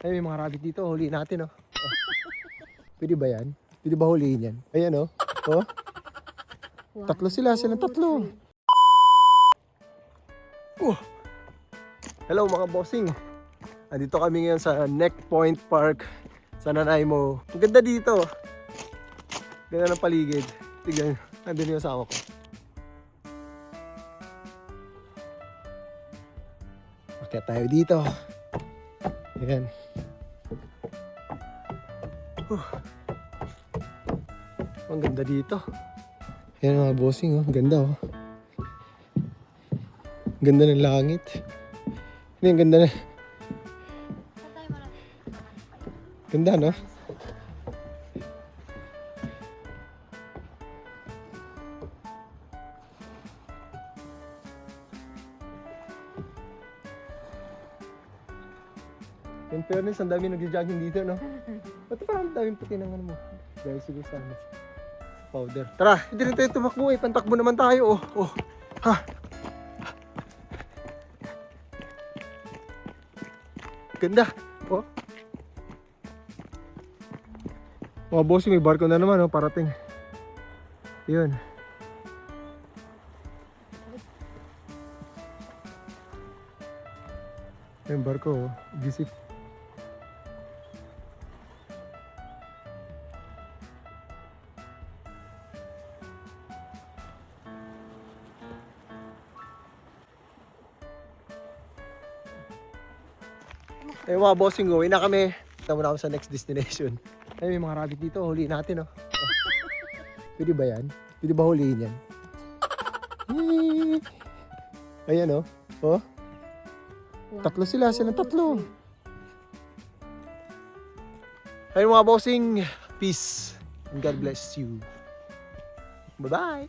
Ay, may mga rabbit dito. Huliin natin, oh. Oh. Pwede ba yan? Pwede ba huliin yan? Ayan, oh. Oh. Tatlo sila. Silang tatlo. Hello, mga bossing. Andito kami ngayon sa Neck Point Park sa Nanaimo. Ang ganda dito. Ganda ng paligid. Tignan, nandun yung asawa ko. Akyat tayo dito. Ayan. Ang ganda dito. Ayan mga bossing, oh. Ang ganda, oh. Ang ganda ng langit. Ang ganda na. Ganda, no? In fairness, ang dami nag-jogging dito, no? Ba't parang ang daming puti ng ano mo? Dahil siguro sa ano, powder. Tara, hindi rin tayo tumakbo eh. Pantakbo naman tayo, oh. Oh. Ha? Ganda, oh. Mga bossing, may barko na naman, oh, parating. Yun. Yung barko, oh. Visit. Eh mga bossing, uwi na kami. Kita muna kami sa next destination. Ay, may mga rabbit dito. Huliin natin, oh. Oh. Pwede ba yan? Pwede ba huliin yan? Ayan, oh. Oh. Tatlo sila. Silang tatlo. Ay mga bossing, peace. And God bless you. Bye-bye.